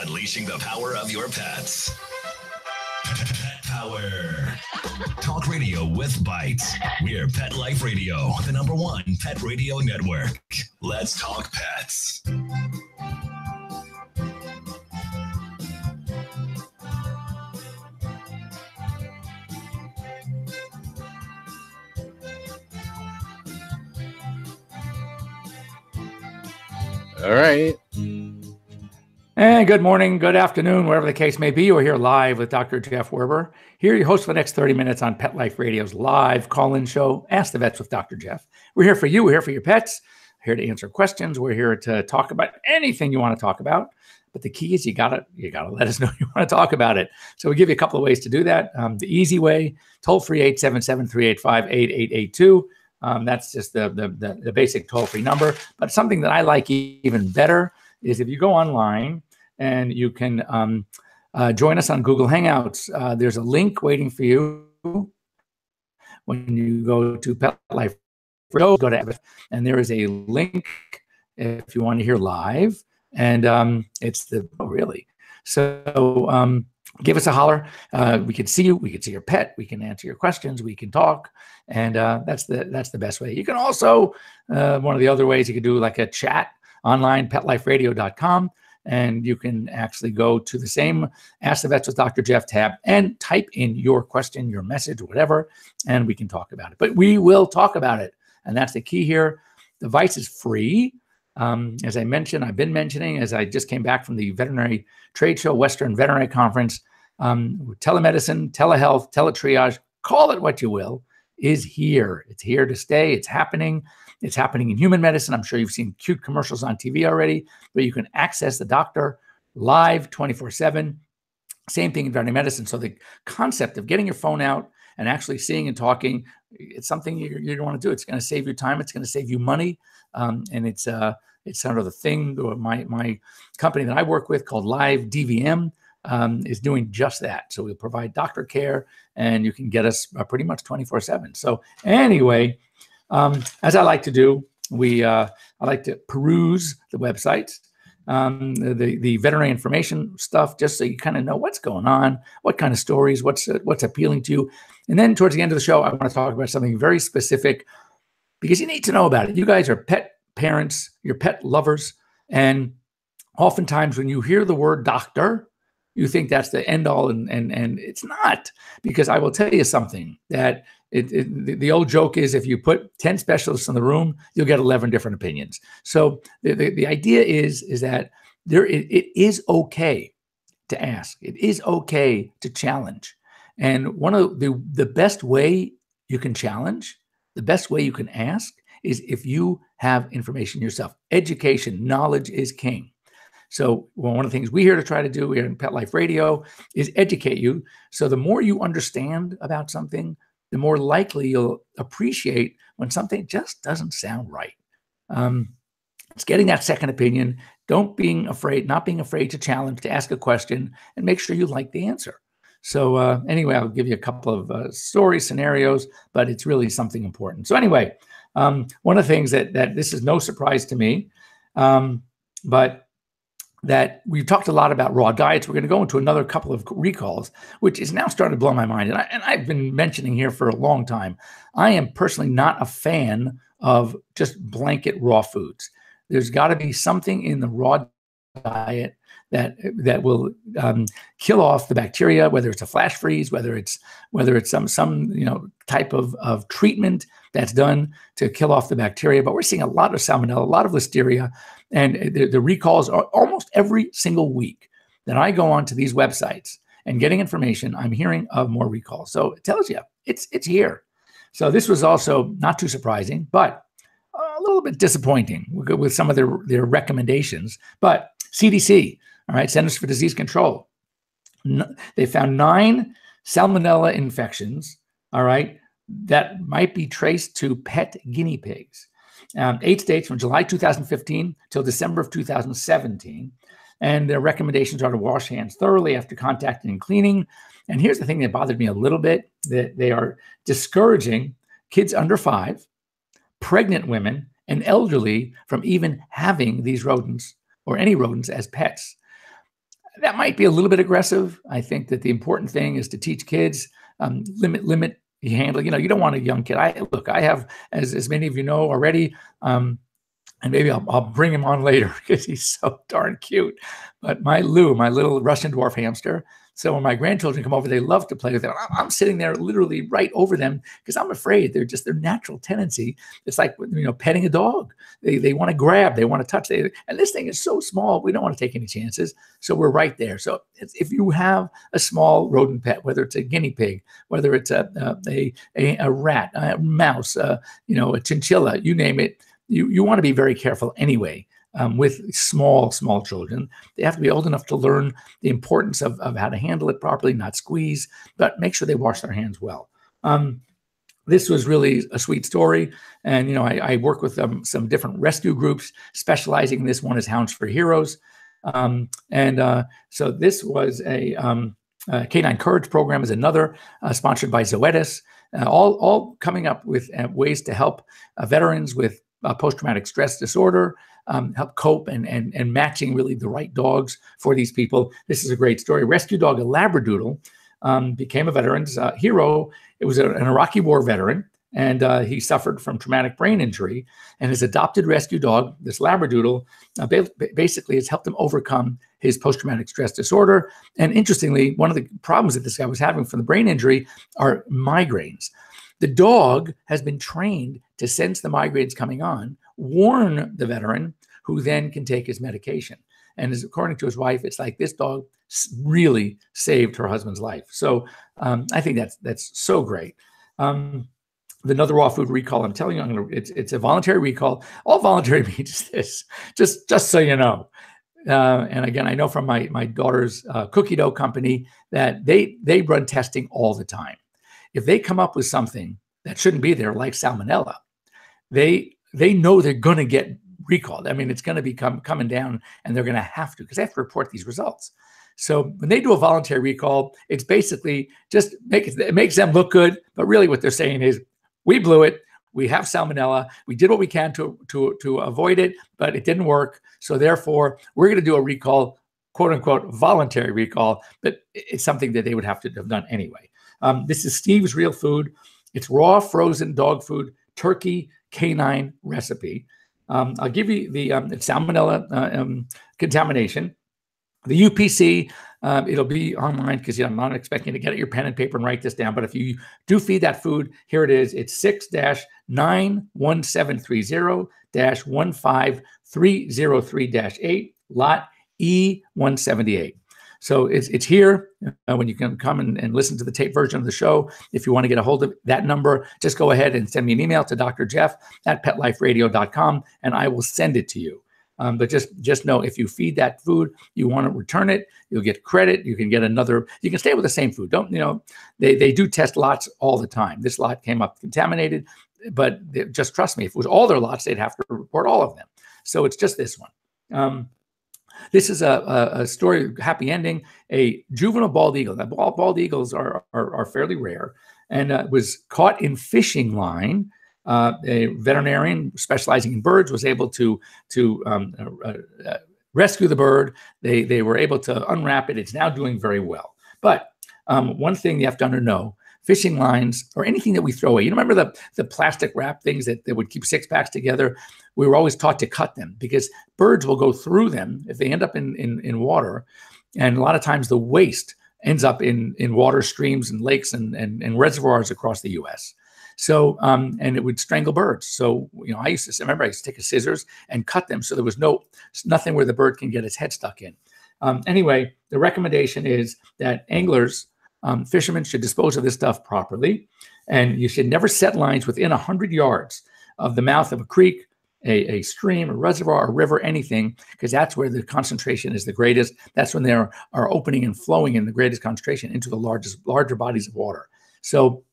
Unleashing the power of your pets. Pet Power. Talk radio with bites. We're Pet Life Radio, the #1 pet radio network. Let's talk pets. All right. And good morning, good afternoon, wherever the case may be. We're here live with Dr. Jeff Werber. Here, your host for the next 30 minutes on Pet Life Radio's live call-in show, Ask the Vets with Dr. Jeff. We're here for you. We're here for your pets. We're here to answer questions. We're here to talk about anything you want to talk about. But the key is you gotta let us know you want to talk about it. So we give you a couple of ways to do that. The easy way, toll-free 877-385-8882. That's just the basic toll-free number. But something that I like even better is if you go online and you can join us on Google Hangouts. There's a link waiting for you when you go to Pet Life. Go to and there is a link if you want to hear live. And it's So give us a holler. We can see you. We can see your pet. We can answer your questions. We can talk. And that's the best way. You can also, one of the other ways you can do like a chat online, petliferadio.com. And you can actually go to the same Ask the Vets with Dr. Jeff tab and type in your question, your message, whatever, and we can talk about it. But we will talk about it. And that's the key here. The device is free. As I mentioned, I've been mentioning as I just came back from the veterinary trade show, Western Veterinary Conference, telemedicine, telehealth, teletriage, call it what you will, is here. It's here to stay. It's happening. It's happening in human medicine. I'm sure you've seen cute commercials on TV already, where you can access the doctor live 24/7. Same thing in veterinary medicine. So the concept of getting your phone out and actually seeing and talking, it's something you're going to want to do. It's going to save you time. It's going to save you money. And it's sort of the thing. My company that I work with called Live DVM is doing just that. So we'll provide doctor care, and you can get us pretty much 24/7. So anyway, as I like to do, I like to peruse the websites, the veterinary information stuff, just so you kind of know what's going on, what kind of stories, what's appealing to you. And then towards the end of the show, I want to talk about something very specific because you need to know about it. You guys are pet parents, you're pet lovers, and oftentimes when you hear the word doctor, you think that's the end all, and it's not, because I will tell you something that the old joke is if you put 10 specialists in the room, you'll get 11 different opinions. So the idea is that it is okay to ask. It is okay to challenge. And one of the best way you can challenge, the best way you can ask is if you have information yourself. Education, knowledge is king. So one of the things we're here to try to do here in Pet Life Radio is educate you. So the more you understand about something, the more likely you'll appreciate when something just doesn't sound right. It's getting that second opinion. Not being afraid to challenge, to ask a question, and make sure you like the answer. So anyway, I'll give you a couple of stories, scenarios, but it's really something important. So anyway, one of the things that this is no surprise to me, but that we've talked a lot about raw diets. We're going to go into another couple of recalls, which is now starting to blow my mind. And I've been mentioning here for a long time, I am personally not a fan of just blanket raw foods. There's got to be something in the raw diet that will kill off the bacteria, whether it's a flash freeze, whether it's some type of treatment that's done to kill off the bacteria. But we're seeing a lot of salmonella, a lot of listeria, and the recalls are almost every single week that I go onto these websites and getting information, I'm hearing of more recalls. So it tells you it's here. So this was also not too surprising, but a little bit disappointing with some of their recommendations. But CDC, all right, Centers for Disease Control, they found 9 salmonella infections, all right, that might be traced to pet guinea pigs. 8 states from July 2015 till December of 2017. And their recommendations are to wash hands thoroughly after contacting and cleaning. And here's the thing that bothered me a little bit, that they are discouraging kids under 5, pregnant women, and elderly from even having these rodents or any rodents as pets. that might be a little bit aggressive. I think that the important thing is to teach kids, limit handling. You don't want a young kid. I have, as many of you know already, and maybe I'll bring him on later because he's so darn cute. But my Lou, my little Russian dwarf hamster. So when my grandchildren come over, they love to play with them. I'm sitting there literally right over them because I'm afraid they're just their natural tendency. It's like, petting a dog. They want to grab, they want to touch. And this thing is so small, we don't want to take any chances. So we're right there. So if you have a small rodent pet, whether it's a guinea pig, whether it's a rat, a mouse, a chinchilla, you name it, you want to be very careful anyway. With small children, they have to be old enough to learn the importance of how to handle it properly, not squeeze, but make sure they wash their hands well. This was really a sweet story. And, I work with some different rescue groups specializing in this. One is Hounds for Heroes. So this was a Canine Courage program is another sponsored by Zoetis, all coming up with ways to help veterans with post-traumatic stress disorder, help cope and matching really the right dogs for these people. This is a great story. Rescue dog, a Labradoodle, became a veteran's hero. It was an Iraqi war veteran, and he suffered from traumatic brain injury. And his adopted rescue dog, this Labradoodle, basically has helped him overcome his post-traumatic stress disorder. And interestingly, one of the problems that this guy was having from the brain injury are migraines. The dog has been trained to sense the migraines coming on, warn the veteran, who then can take his medication. And according to his wife, it's like this dog really saved her husband's life. So I think that's so great. Another raw food recall, I'm telling you, it's a voluntary recall. All voluntary means this, just so you know. And again, I know from my daughter's cookie dough company that they run testing all the time. If they come up with something that shouldn't be there, like salmonella, they know they're going to get recalled. I mean, it's going to be coming down, and they're going to have to, because they have to report these results. So when they do a voluntary recall, it's basically just it makes them look good, but really what they're saying is, we blew it. We have salmonella. We did what we can to avoid it, but it didn't work. So therefore, we're going to do a recall, quote unquote, voluntary recall, but it's something that they would have to have done anyway. This is Steve's Real Food. It's raw frozen dog food, turkey canine recipe. I'll give you the salmonella contamination. The UPC, it'll be online because I'm not expecting you to get your pen and paper and write this down. But if you do feed that food, here it is. It's 6-91730-15303-8, lot E178. So it's here when you can come and listen to the tape version of the show. If you want to get a hold of that number, just go ahead and send me an email to drjeff@petliferadio.com, and I will send it to you. But just know, if you feed that food, you want to return it, you'll get credit. You can get another. You can stay with the same food. They do test lots all the time. This lot came up contaminated, but just trust me, if it was all their lots, they'd have to report all of them. So it's just this one. This is a story, happy ending. A juvenile bald eagle. Now, bald eagles are fairly rare, and was caught in fishing line. A veterinarian specializing in birds was able to rescue the bird. They were able to unwrap it. It's now doing very well. But one thing you have to know, fishing lines or anything that we throw away. You remember the plastic wrap things that would keep six packs together? We were always taught to cut them because birds will go through them if they end up in water. And a lot of times the waste ends up in water streams and lakes and reservoirs across the U.S. So, and it would strangle birds. So, I used to take a scissors and cut them so there was nothing where the bird can get its head stuck in. Anyway, the recommendation is that anglers, fishermen should dispose of this stuff properly. And you should never set lines within 100 yards of the mouth of a creek, a stream, a reservoir, a river, anything, because that's where the concentration is the greatest. That's when they are opening and flowing in the greatest concentration into the larger bodies of water. So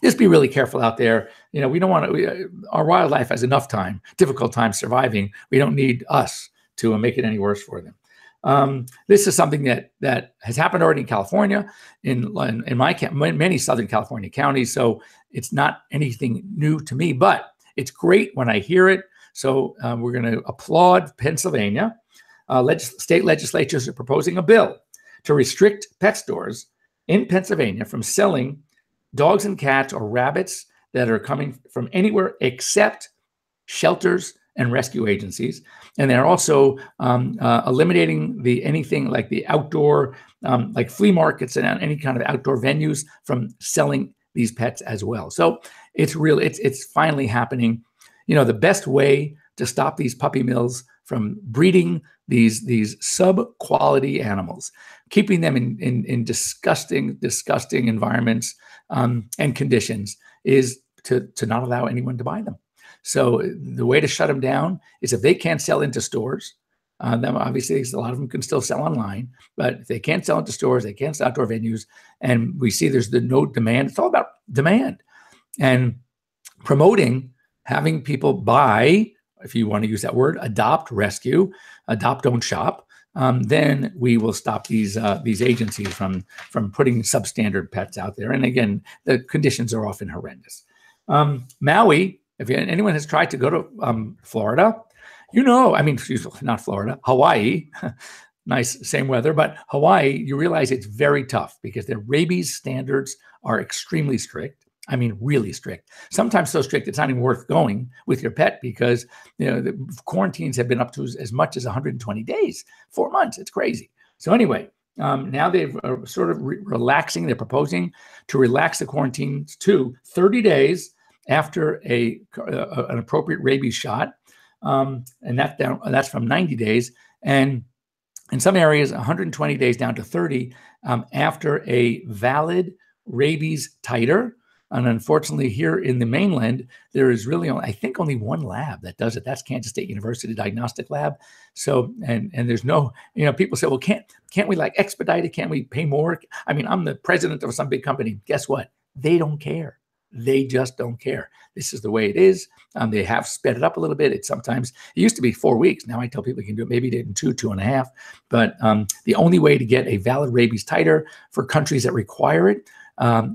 just be really careful out there. We don't want to, our wildlife has enough difficult time surviving. We don't need us to make it any worse for them. This is something that has happened already in California, in many Southern California counties. So it's not anything new to me, but it's great when I hear it. So we're going to applaud Pennsylvania. state legislatures are proposing a bill to restrict pet stores in Pennsylvania from selling dogs and cats or rabbits that are coming from anywhere except shelters and rescue agencies. And they're also eliminating anything like the outdoor, like flea markets and any kind of outdoor venues from selling these pets as well. So it's finally happening. The best way to stop these puppy mills from breeding these sub-quality animals, keeping them in disgusting environments and conditions, is to not allow anyone to buy them. So the way to shut them down is if they can't sell into stores, then obviously a lot of them can still sell online, but if they can't sell into stores, they can't sell outdoor venues, and we see there's no demand. It's all about demand and promoting, having people buy, if you want to use that word, adopt, rescue, adopt, don't shop. Then we will stop these agencies from putting substandard pets out there. And again, the conditions are often horrendous. Maui, if anyone has tried to go to Florida, not Florida, Hawaii, nice, same weather, but Hawaii, you realize it's very tough because their rabies standards are extremely strict. I mean, really strict. Sometimes so strict it's not even worth going with your pet because the quarantines have been up to as much as 120 days, 4 months. It's crazy. So anyway, now they've sort of relaxing. They're proposing to relax the quarantines to 30 days after an appropriate rabies shot, and that's from 90 days, and in some areas 120 days down to 30 after a valid rabies titer. And unfortunately, here in the mainland, there is really, I think, only one lab that does it. That's Kansas State University Diagnostic Lab. So, and there's no, people say, well, can't we like expedite it? Can't we pay more? I mean, I'm the president of some big company. Guess what? They don't care. They just don't care. This is the way it is. They have sped it up a little bit. It used to be 4 weeks. Now I tell people you can do it maybe in 2.5. But the only way to get a valid rabies titer for countries that require it,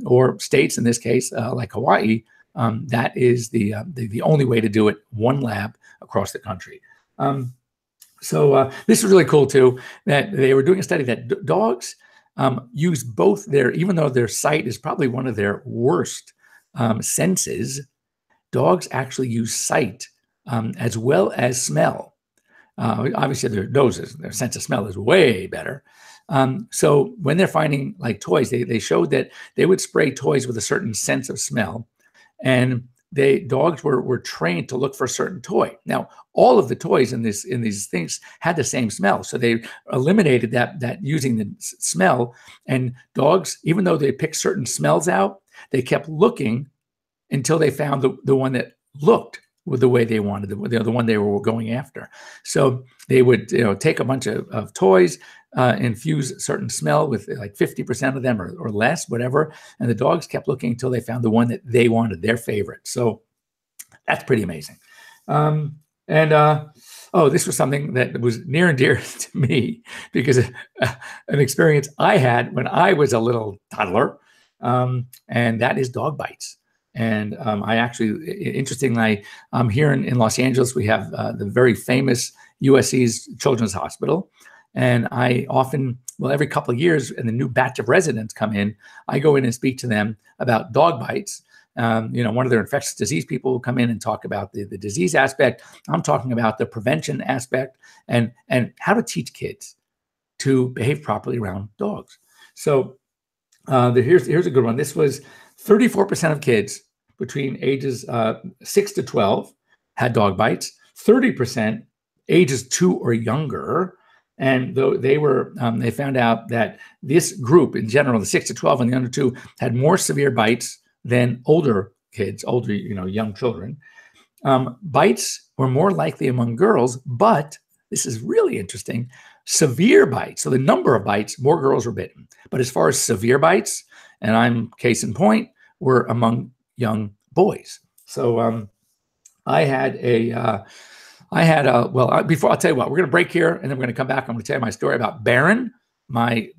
or states in this case, like Hawaii, that is the only way to do it. One lab across the country. So this is really cool too, that they were doing a study that dogs use both even though their sight is probably one of their worst senses, dogs actually use sight as well as smell. Obviously, their noses, their sense of smell is way better. So when they're finding like toys, they showed that they would spray toys with a certain sense of smell, and dogs were trained to look for a certain toy. Now, all of the toys in these things had the same smell, so they eliminated that using the smell. And dogs, even though they picked certain smells out, they kept looking until they found the one that looked with the way they wanted, the one they were going after. So they would take a bunch of toys, infuse a certain smell with like 50% of them or less, whatever. And the dogs kept looking until they found the one that they wanted, their favorite. So that's pretty amazing. This was something that was near and dear to me because an experience I had when I was a little toddler, and that is dog bites. And I actually, interestingly, here in Los Angeles, we have the very famous USC's Children's Hospital. And I often, every couple of years, and the new batch of residents come in, I go in and speak to them about dog bites. One of their infectious disease people will come in and talk about the disease aspect. I'm talking about the prevention aspect and how to teach kids to behave properly around dogs. So here's a good one. This was 34% of kids between ages 6 to 12 had dog bites, 30% ages 2 or younger. And though they found out that this group in general, the 6 to 12 and the under 2, had more severe bites than older kids, young children. Bites were more likely among girls, but this is really interesting. Severe bites, so the number of bites, more girls were bitten. But as far as severe bites, and I'm case in point, were among young boys. So before I'll tell you what, we're going to break here and then we're going to come back. I'm going to tell you my story about Baron, my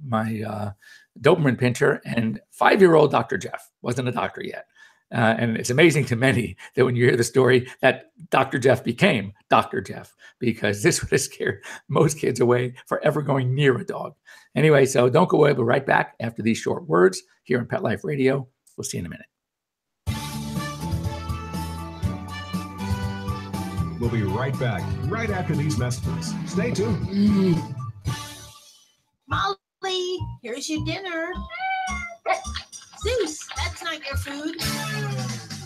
Doberman Pinscher, and 5-year-old Dr. Jeff. Wasn't a doctor yet. And it's amazing to many that when you hear the story that Dr. Jeff became Dr. Jeff, because this would have scared most kids away for ever going near a dog. Anyway, so don't go away. We'll be right back after these short words here on Pet Life Radio. We'll see you in a minute. We'll be right back, right after these messages. Stay tuned. Molly, here's your dinner. Zeus, that's not your food.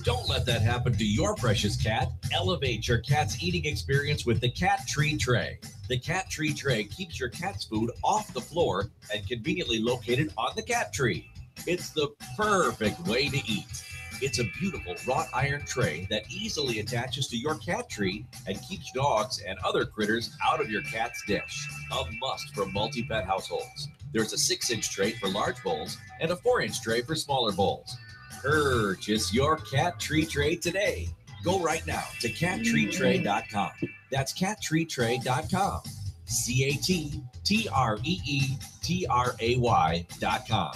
Don't let that happen to your precious cat. Elevate your cat's eating experience with the Cat Tree Tray. The Cat Tree Tray keeps your cat's food off the floor and conveniently located on the cat tree. It's the perfect way to eat. It's a beautiful wrought iron tray that easily attaches to your cat tree and keeps dogs and other critters out of your cat's dish. A must for multi-pet households. There's a 6-inch tray for large bowls and a 4-inch tray for smaller bowls. Purchase your Cat Tree Tray today. Go right now to cattreetray.com. That's cattreetray.com. CATTREETRAY.com.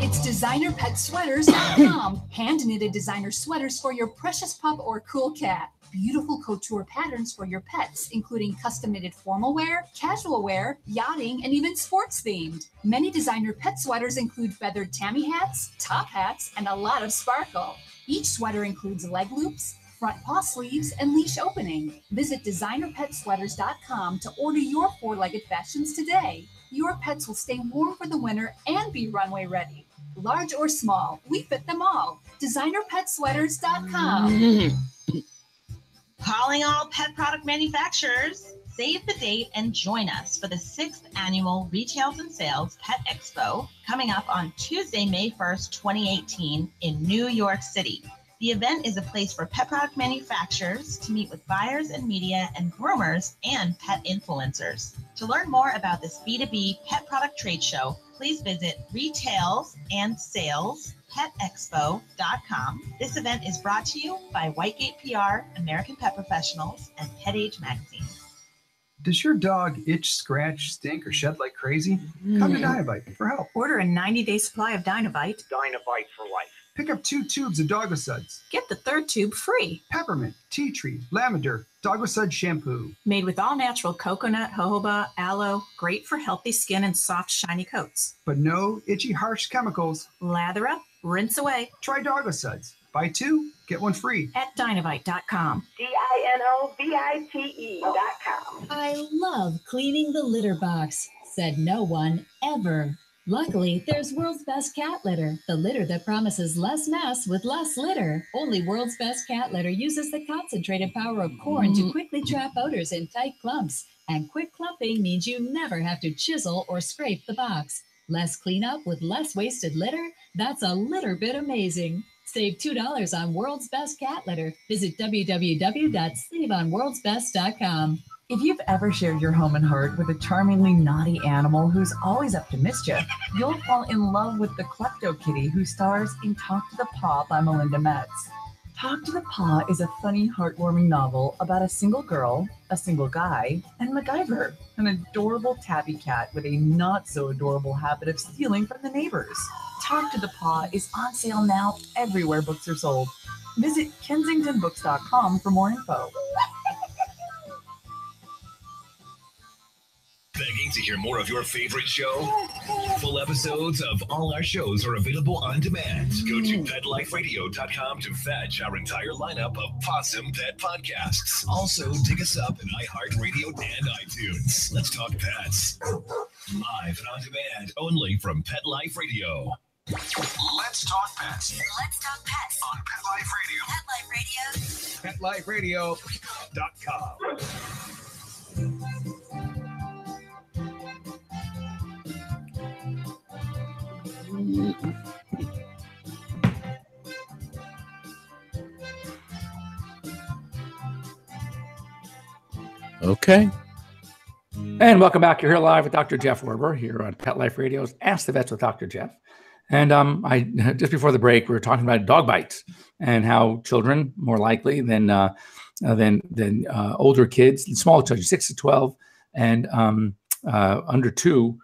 It's designerpetsweaters.com. Hand-knitted designer sweaters for your precious pup or cool cat. Beautiful couture patterns for your pets, including custom-knitted formal wear, casual wear, yachting, and even sports themed. Many designer pet sweaters include feathered tammy hats, top hats, and a lot of sparkle. Each sweater includes leg loops, front paw sleeves, and leash opening. Visit designerpetsweaters.com to order your 4-legged fashions today. Your pets will stay warm for the winter and be runway ready. Large or small, we fit them all. designerpetsweaters.com. Calling all pet product manufacturers. Save the date and join us for the 6th annual Retails and Sales Pet Expo coming up on Tuesday, May 1st, 2018 in New York City. The event is a place for pet product manufacturers to meet with buyers and media and groomers and pet influencers. To learn more about this B2B pet product trade show, please visit retailsandsalespetexpo.com. This event is brought to you by Whitegate PR, American Pet Professionals, and Pet Age Magazine. Does your dog itch, scratch, stink, or shed like crazy? Come to Dinovite for help. Order a 90-day supply of Dinovite. Dinovite for life. Pick up 2 tubes of Doggo Suds. Get the 3rd tube free. Peppermint, tea tree, lavender, Doggo Sud shampoo. Made with all-natural coconut, jojoba, aloe. Great for healthy skin and soft, shiny coats. But no itchy, harsh chemicals. Lather up, rinse away. Try Doggo Suds. Buy 2, get 1 free. At Dinovite.com. DINOVITE.com. I love cleaning the litter box, said no one ever. Luckily, there's World's Best Cat Litter, the litter that promises less mess with less litter. Only World's Best Cat Litter uses the concentrated power of corn to quickly trap odors in tight clumps. And quick clumping means you never have to chisel or scrape the box. Less cleanup with less wasted litter? That's a litter bit amazing. Save $2 on World's Best Cat Litter. Visit www.saveonworldsbest.com. If you've ever shared your home and heart with a charmingly naughty animal who's always up to mischief, you'll fall in love with the Klepto Kitty who stars in Talk to the Paw by Melinda Metz. Talk to the Paw is a funny, heartwarming novel about a single girl, a single guy, and MacGyver, an adorable tabby cat with a not-so-adorable habit of stealing from the neighbors. Talk to the Paw is on sale now everywhere books are sold. Visit kensingtonbooks.com for more info. Begging to hear more of your favorite show? Full episodes of all our shows are available on demand. Go to PetLifeRadio.com to fetch our entire lineup of Possum Pet podcasts. Also, dig us up in iHeartRadio and iTunes. Let's talk pets. Live and on demand only from Pet Life Radio. Let's talk pets. Let's talk pets On Pet Life Radio. PetLifeRadio.com. Okay. And welcome back. You're here live with Dr. Jeff Werber here on Pet Life Radio's Ask the Vets with Dr. Jeff. And I just before the break, we were talking about dog bites and how children more likely than older kids, small children, 6 to 12, and under 2,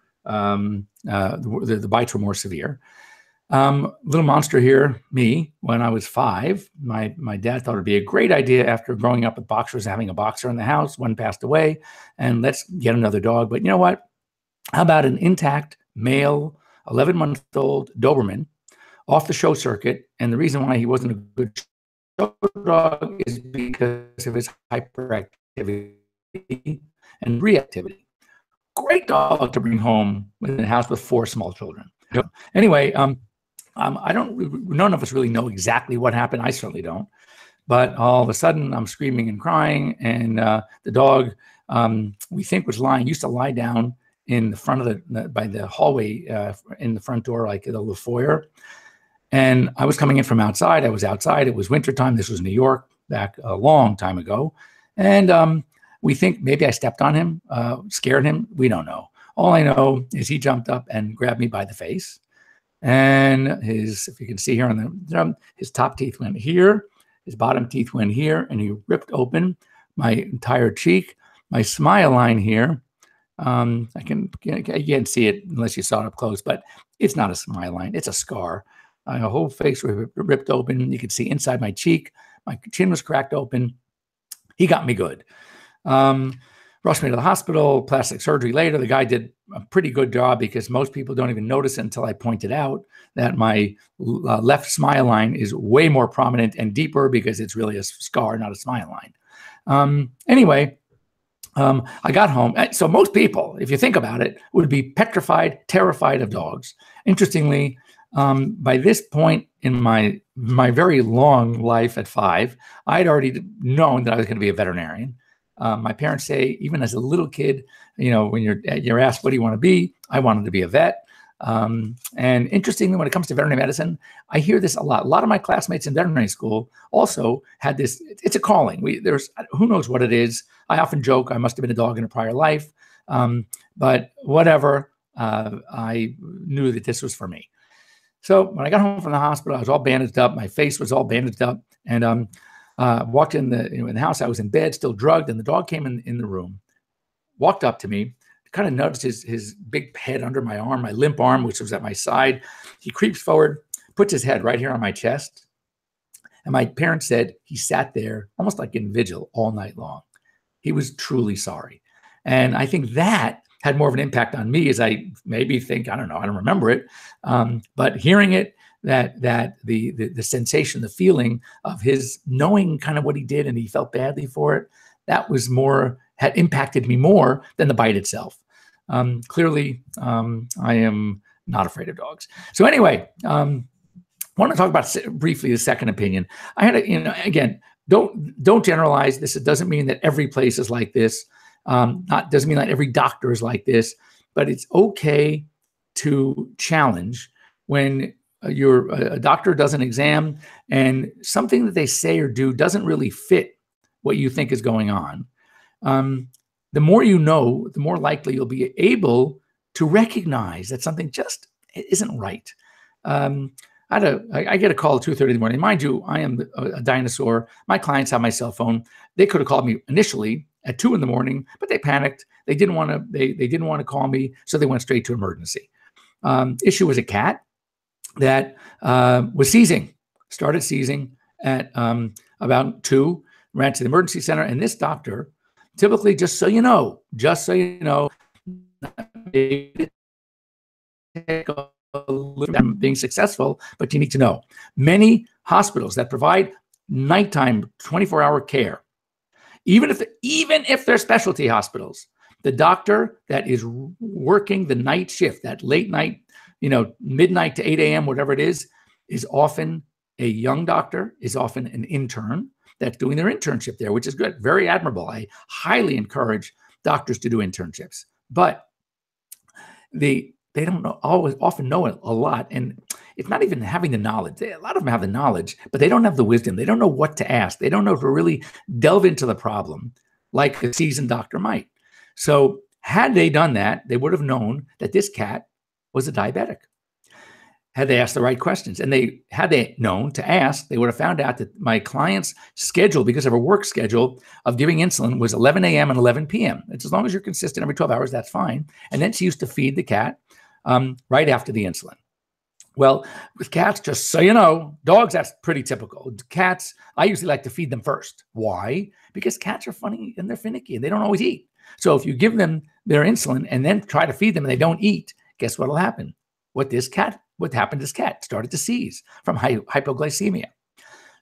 The bites were more severe. Little monster here, me, when I was 5, my dad thought it'd be a great idea after growing up with boxers, having a boxer in the house. One passed away, and let's get another dog. But you know what? How about an intact male, 11-month-old Doberman off the show circuit? And the reason why he wasn't a good show dog is because of his hyperactivity and reactivity. Great dog to bring home in a house with 4 small children. Anyway, none of us really know exactly what happened. I certainly don't. But all of a sudden, I'm screaming and crying, and the dog, we think was used to lie down in the front of by the hallway in the front door, like the little foyer. And I was coming in from outside. I was outside. It was wintertime. This was New York back a long time ago. And we think maybe I stepped on him, scared him. We don't know. All I know is he jumped up and grabbed me by the face. And if you can see here on the his top teeth went here, his bottom teeth went here, and he ripped open my entire cheek. My smile line here, you can't see it unless you saw it up close, but it's not a smile line. It's a scar. My whole face was ripped open. You could see inside my cheek. My chin was cracked open. He got me good. Rushed me to the hospital, plastic surgery later. The guy did a pretty good job because most people don't even notice it until I pointed out that my left smile line is way more prominent and deeper because it's really a scar, not a smile line. Anyway, I got home. So most people, if you think about it, would be petrified, terrified of dogs. Interestingly, by this point in my very long life at 5, I had already known that I was going to be a veterinarian. My parents say, even as a little kid, when you're asked, what do you want to be? I wanted to be a vet. And interestingly, when it comes to veterinary medicine, I hear this a lot. A lot of my classmates in veterinary school also had this. It's a calling. There's who knows what it is. I often joke I must have been a dog in a prior life. But whatever, I knew that this was for me. So when I got home from the hospital, I was all bandaged up. My face was all bandaged up. And walked in the house. I was in bed, still drugged, and the dog came in the room, walked up to me, kind of nudged his big head under my arm, my limp arm, which was at my side. He creeps forward, puts his head right here on my chest. And my parents said he sat there almost like in vigil all night long. He was truly sorry. And I think that had more of an impact on me as I maybe think, I don't remember it. But hearing it, that the sensation, the feeling of his knowing kind of what he did and he felt badly for it, that was had impacted me more than the bite itself. Clearly, I am not afraid of dogs. So anyway, I want to talk about briefly the second opinion. I had again, don't generalize this. It doesn't mean that every place is like this. Doesn't mean that every doctor is like this, but it's okay to challenge when a doctor does an exam and something that they say or do doesn't really fit what you think is going on. The more you know, the more likely you'll be able to recognize that something just isn't right. I get a call at 2:30 in the morning. Mind you, I am a dinosaur. My clients have my cell phone. They could have called me initially at 2 in the morning, but they panicked. They didn't want to. They didn't want to call me, so they went straight to emergency. Issue was a cat that was started seizing at about 2, ran to the emergency center. And this doctor, typically, just so you know, being successful, but you need to know, many hospitals that provide nighttime 24-hour care, even if they're specialty hospitals, the doctor that is working the night shift, that late night, midnight to 8 a.m., whatever it is often a young doctor, is often an intern that's doing their internship there, which is good, very admirable. I highly encourage doctors to do internships, but they don't often know a lot, and it's not even having the knowledge. A lot of them have the knowledge, but they don't have the wisdom. They don't know what to ask. They don't know to really delve into the problem like a seasoned doctor might. So had they done that, they would have known that this cat was a diabetic. Had they asked the right questions, and had they known to ask, they would have found out that my client's schedule, because of her work schedule of giving insulin, was 11 a.m. and 11 p.m. It's as long as you're consistent every 12 hours, that's fine. And then she used to feed the cat right after the insulin. Well, with cats, just so you know, dogs, that's pretty typical. Cats, I usually like to feed them first. Why? Because cats are funny and they're finicky and they don't always eat. So if you give them their insulin and then try to feed them and they don't eat, guess what will happen? What happened to this cat? Started to seize from hypoglycemia.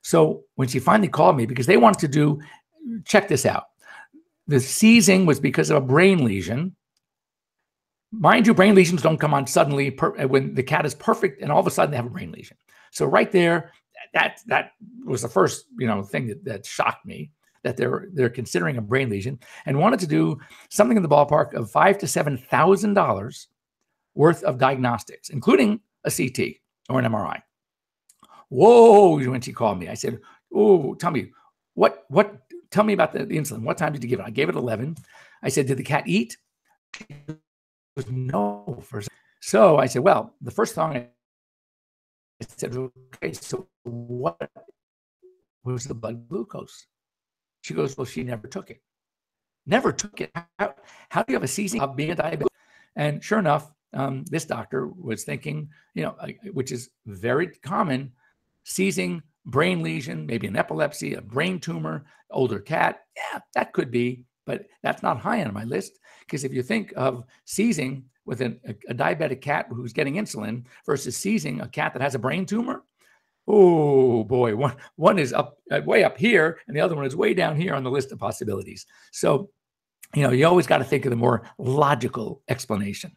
So when she finally called me, because they wanted to check this out. The seizing was because of a brain lesion. Mind you, brain lesions don't come on suddenly when the cat is perfect and all of a sudden they have a brain lesion. So right there, that was the first thing that shocked me, that they're considering a brain lesion and wanted to do something in the ballpark of $5,000 to $7,000 worth of diagnostics, including a CT or an MRI. Whoa, when she called me, I said, oh, tell me tell me about the insulin. What time did you give it? I gave it 11. I said, did the cat eat? No. So I said, well, the first thing I said, okay, so what was the blood glucose? She goes, well, she never took it. Never took it. How do you have a seizing of being a diabetic? And sure enough, this doctor was thinking, which is very common, seizing, brain lesion, maybe an epilepsy, a brain tumor, older cat. Yeah, that could be, but that's not high on my list. Because if you think of seizing with a diabetic cat who's getting insulin versus seizing a cat that has a brain tumor, oh boy, one is up way up here and the other one is way down here on the list of possibilities. So, you always got to think of the more logical explanation.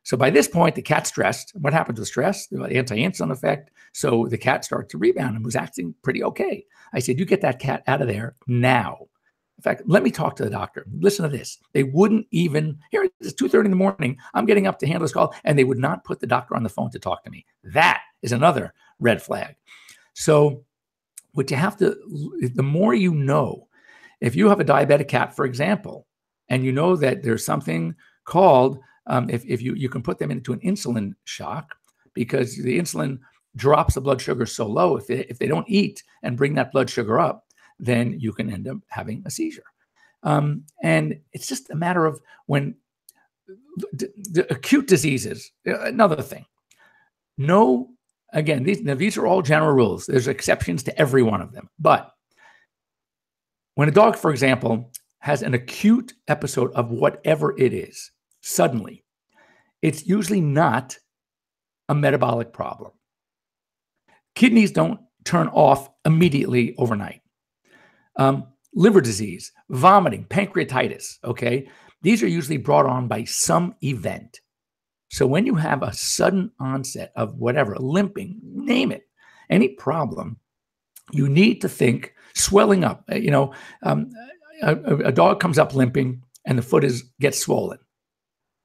So by this point, the cat's stressed. What happens with stress? The anti-insulin effect. So the cat started to rebound and was acting pretty okay. I said, you get that cat out of there now. In fact, let me talk to the doctor. Listen to this. They wouldn't even, here it is 2:30 in the morning. I'm getting up to handle this call, and they would not put the doctor on the phone to talk to me. That is another red flag. So what you have to, the more you know, if you have a diabetic cat, for example, and you know that there's something called, if you can put them into an insulin shock, because the insulin drops the blood sugar so low, if they don't eat and bring that blood sugar up, then you can end up having a seizure. And it's just a matter of when the acute diseases, another thing. No, again, these are all general rules. There's exceptions to every one of them. But when a dog, for example, has an acute episode of whatever it is, suddenly, it's usually not a metabolic problem. Kidneys don't turn off immediately overnight. Liver disease, vomiting, pancreatitis, okay? These are usually brought on by some event. So when you have a sudden onset of whatever, limping, name it, any problem, you need to think swelling up. A dog comes up limping and the foot gets swollen.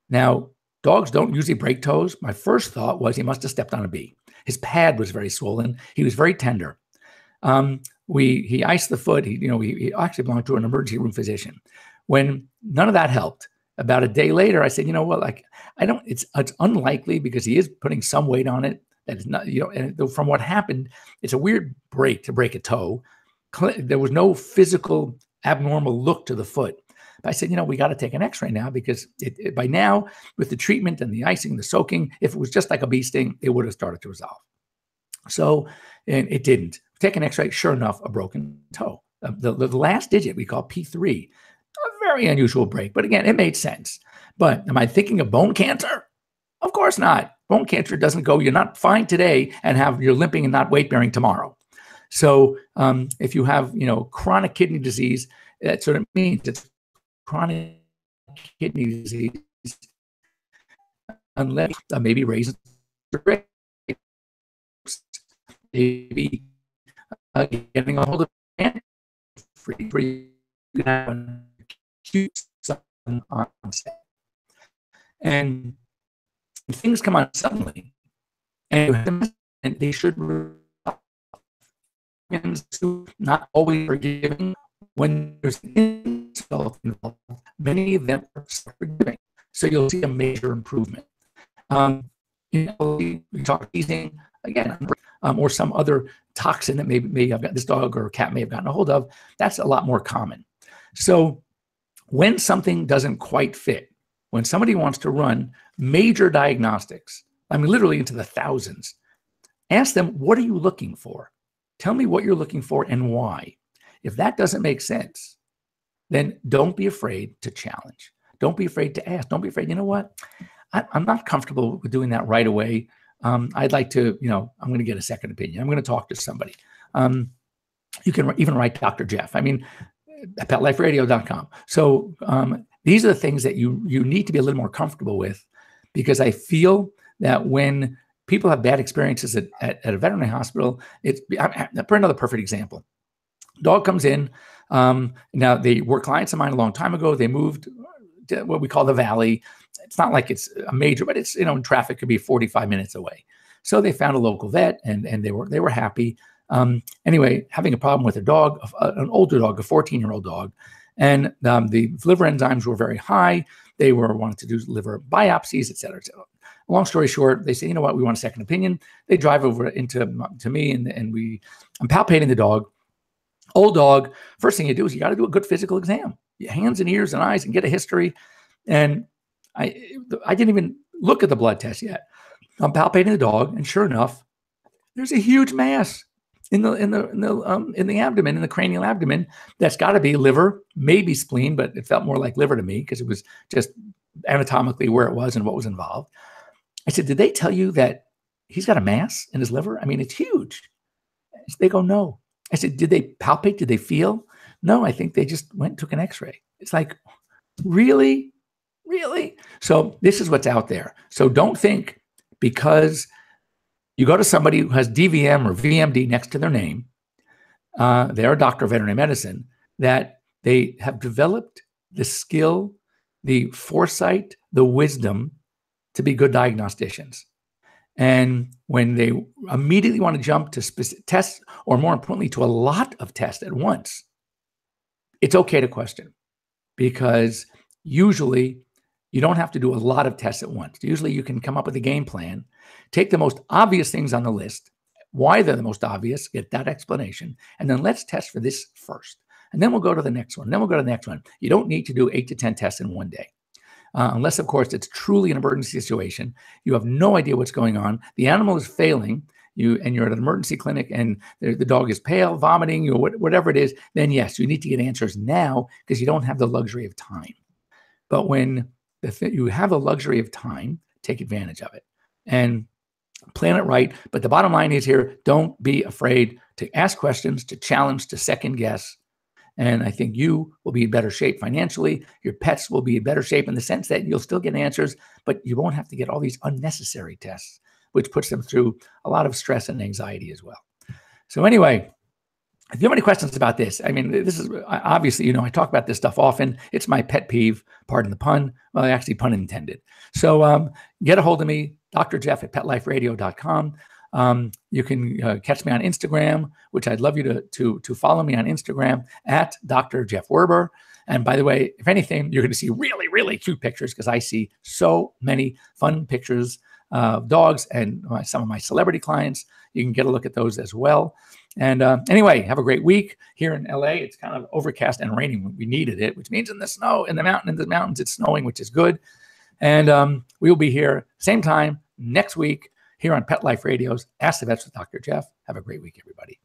Now, dogs don't usually break toes. My first thought was he must have stepped on a bee. His pad was very swollen. He was very tender. He iced the foot. He actually belonged to an emergency room physician. When none of that helped, about a day later, I said, it's unlikely because he is putting some weight on it. That is not, and from what happened, it's a weird break to break a toe. There was no physical abnormal look to the foot. But I said, we got to take an x-ray now because by now, with the treatment and the icing, the soaking, if it was just like a bee sting, it would have started to resolve. So, and it didn't. Take an x-ray, sure enough, a broken toe. The last digit we call P3, a very unusual break. But again, it made sense. But am I thinking of bone cancer? Of course not. Bone cancer doesn't go, you're not fine today and you're limping and not weight-bearing tomorrow. So if you have, chronic kidney disease, that's what it means. It's chronic kidney disease, unless maybe raisins or grapes, maybe getting a hold of free where you can have an acute sudden onset. And things come on suddenly, and they should not always forgiving when there's an insult involved. Many of them are forgiving, so you'll see a major improvement. We talk teasing again, or some other toxin that maybe I've got this dog or cat may have gotten a hold of. That's a lot more common. So when something doesn't quite fit, when somebody wants to run major diagnostics, I mean, literally into the thousands, ask them, what are you looking for? Tell me what you're looking for and why. If that doesn't make sense, then don't be afraid to challenge. Don't be afraid to ask. Don't be afraid. You know what? I'm not comfortable with doing that right away. I'd like to, I'm going to get a second opinion. I'm going to talk to somebody. You can even write Dr. Jeff. I mean, at PetLifeRadio.com. So these are the things that you need to be a little more comfortable with, because I feel that when people have bad experiences at a veterinary hospital, for another perfect example, dog comes in. Now, they were clients of mine a long time ago. They moved to what we call the Valley. It's not like it's a major, but it's, traffic could be 45 minutes away. So they found a local vet and they were happy. Anyway, having a problem with a dog, an older dog, a 14-year-old dog, and the liver enzymes were very high. They wanted to do liver biopsies, et cetera, et cetera. Long story short, they say, you know what, we want a second opinion. They drive over to me and I'm palpating the dog. Old dog, first thing you do is you got to do a good physical exam, hands and ears and eyes, and get a history. And I didn't even look at the blood test yet. I'm palpating the dog, and sure enough, there's a huge mass in the abdomen, in the cranial abdomen. That's got to be liver, maybe spleen, but it felt more like liver to me because it was just anatomically where it was and what was involved. I said, did they tell you that he's got a mass in his liver? I mean, it's huge. They go, no. I said, did they palpate? Did they feel? No, I think they just went and took an x-ray. It's like, really? Really? So this is what's out there. So don't think because you go to somebody who has DVM or VMD next to their name, they're a doctor of veterinary medicine, that they have developed the skill, the foresight, the wisdom to be good diagnosticians. And when they immediately want to jump to specific tests, or more importantly, to a lot of tests at once, it's okay to question, because usually you don't have to do a lot of tests at once. Usually you can come up with a game plan, take the most obvious things on the list, why they're the most obvious, get that explanation, and then let's test for this first. And then we'll go to the next one. Then we'll go to the next one. You don't need to do 8 to 10 tests in one day. Unless, of course, it's truly an emergency situation. You have no idea what's going on. The animal is failing you, and you're at an emergency clinic, and the dog is pale, vomiting, or whatever it is. Then yes, you need to get answers now because you don't have the luxury of time. But when you have the luxury of time, take advantage of it and plan it right. But the bottom line is here: don't be afraid to ask questions, to challenge, to second guess. And I think you will be in better shape financially. Your pets will be in better shape in the sense that you'll still get answers, but you won't have to get all these unnecessary tests, which puts them through a lot of stress and anxiety as well. So anyway, if you have any questions about this, I mean, this is obviously, I talk about this stuff often. It's my pet peeve, pardon the pun. Well, actually, pun intended. So get a hold of me, Dr. Jeff at PetLifeRadio.com. You can catch me on Instagram, which I'd love you to follow me on Instagram at Dr. Jeff Werber. And by the way, if anything, you're going to see really, really cute pictures, because I see so many fun pictures of dogs and some of my celebrity clients. You can get a look at those as well. And anyway, have a great week here in LA. It's kind of overcast and raining. We needed it, which means in the mountains, it's snowing, which is good. And we will be here same time next week here on Pet Life Radio's Ask the Vets with Dr. Jeff. Have a great week, everybody.